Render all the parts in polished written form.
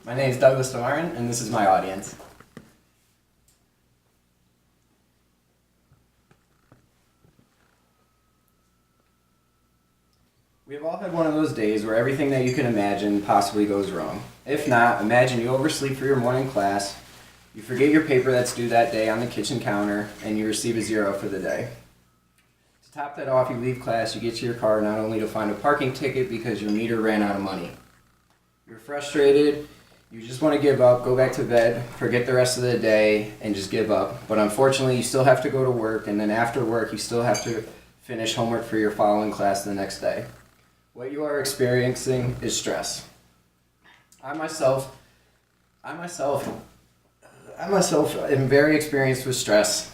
My name is Douglas Dimartin, and this is my audience. We've all had one of those days where everything that you can imagine possibly goes wrong. If not, imagine you oversleep for your morning class, you forget your paper that's due that day on the kitchen counter, and you receive a 0 for the day. To top that off, you leave class, you get to your car not only to find a parking ticket because your meter ran out of money. You're frustrated, you just want to give up, go back to bed, forget the rest of the day, and just give up. But unfortunately, you still have to go to work, and then after work, you still have to finish homework for your following class the next day. What you are experiencing is stress. I myself am very experienced with stress.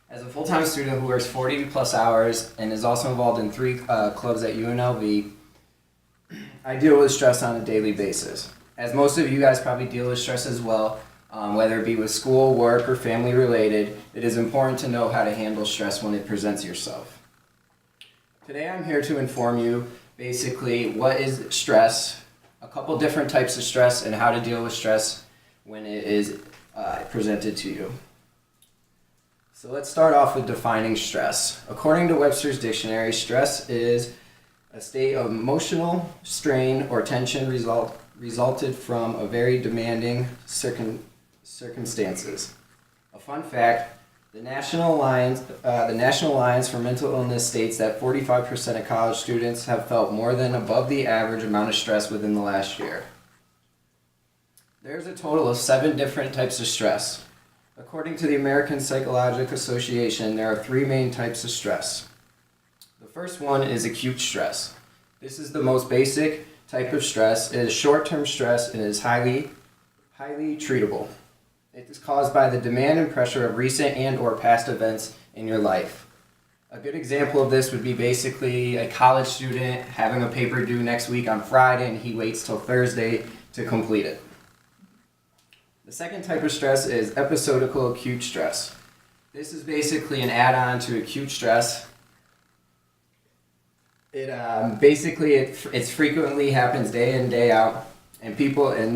As a full-time student who works 40 plus hours and is also involved in 3 clubs at UNLV, I deal with stress on a daily basis. As most of you guys probably deal with stress as well, whether it be with school, work, or family related, it is important to know how to handle stress when it presents yourself. Today I'm here to inform you basically what is stress, a couple different types of stress, and how to deal with stress when it is presented to you. So let's start off with defining stress. According to Webster's dictionary, stress is a state of emotional strain or tension resulted from a very demanding circumstances. A fun fact, the National Alliance for Mental Illness states that 45% of college students have felt more than above the average amount of stress within the last year. There's a total of 7 different types of stress. According to the American Psychological Association, there are 3 main types of stress. The first one is acute stress. This is the most basic type of stress. It is short-term stress and is highly treatable. It is caused by the demand and pressure of recent and or past events in your life. A good example of this would be basically a college student having a paper due next week on Friday and he waits till Thursday to complete it. The second type of stress is episodical acute stress. This is basically an add-on to acute stress. It frequently happens day in, day out, and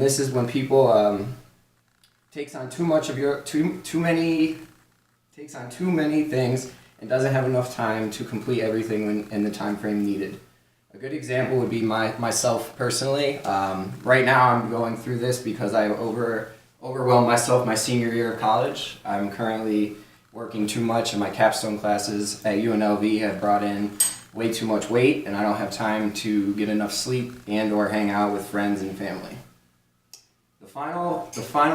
this is when people takes on too many things and doesn't have enough time to complete everything in the time frame needed. A good example would be myself personally. Right now I'm going through this because I overwhelmed myself my senior year of college. I'm currently working too much and my capstone classes at UNLV have brought in way too much weight and I don't have time to get enough sleep and or hang out with friends and family. The final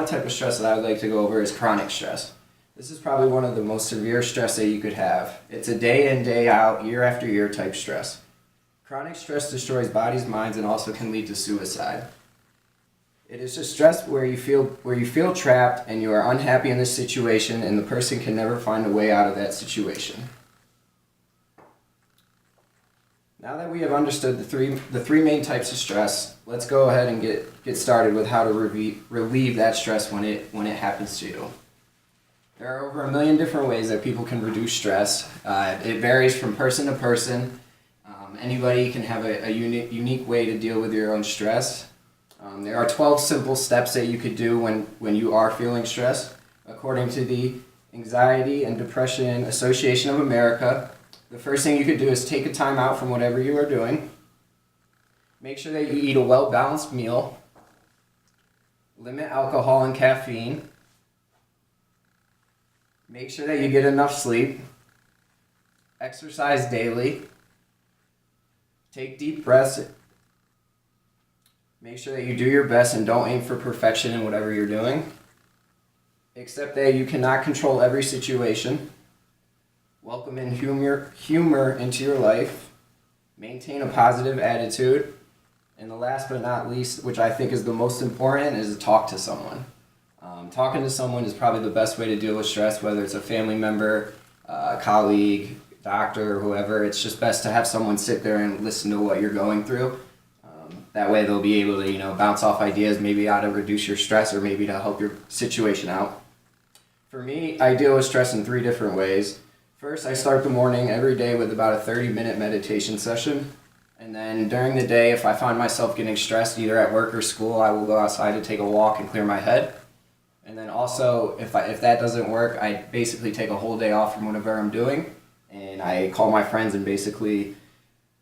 type of stress that I would like to go over is chronic stress. This is probably one of the most severe stress that you could have. It's a day in, day out, year after year type stress. Chronic stress destroys bodies, minds, and also can lead to suicide. It is a stress where you feel trapped and you are unhappy in this situation and the person can never find a way out of that situation. Now that we have understood the three main types of stress, let's go ahead and get started with how to relieve that stress when it happens to you. There are over 1 million different ways that people can reduce stress. It varies from person to person. Anybody can have a unique way to deal with your own stress. There are 12 simple steps that you could do when you are feeling stressed. According to the Anxiety and Depression Association of America, the first thing you could do is take a time out from whatever you are doing. Make sure that you eat a well-balanced meal. Limit alcohol and caffeine. Make sure that you get enough sleep. Exercise daily. Take deep breaths. Make sure that you do your best and don't aim for perfection in whatever you're doing. Accept that you cannot control every situation. Welcome in humor into your life. Maintain a positive attitude. And the last but not least, which I think is the most important, is to talk to someone. Talking to someone is probably the best way to deal with stress, whether it's a family member, a colleague, doctor, or whoever. It's just best to have someone sit there and listen to what you're going through. That way they'll be able to, bounce off ideas, maybe how to reduce your stress or maybe to help your situation out. For me, I deal with stress in 3 different ways. First, I start the morning every day with about a 30-minute meditation session. And then during the day, if I find myself getting stressed either at work or school, I will go outside to take a walk and clear my head. And then also, if that doesn't work, I basically take a whole day off from whatever I'm doing, and I call my friends and basically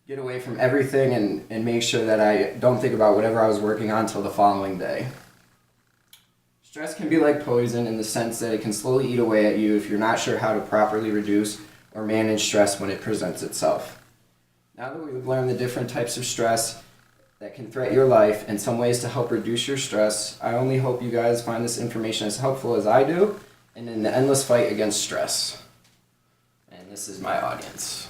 get away from everything and make sure that I don't think about whatever I was working on until the following day. Stress can be like poison in the sense that it can slowly eat away at you if you're not sure how to properly reduce or manage stress when it presents itself. Now that we've learned the different types of stress that can threaten your life and some ways to help reduce your stress, I only hope you guys find this information as helpful as I do and in the endless fight against stress. And this is my audience.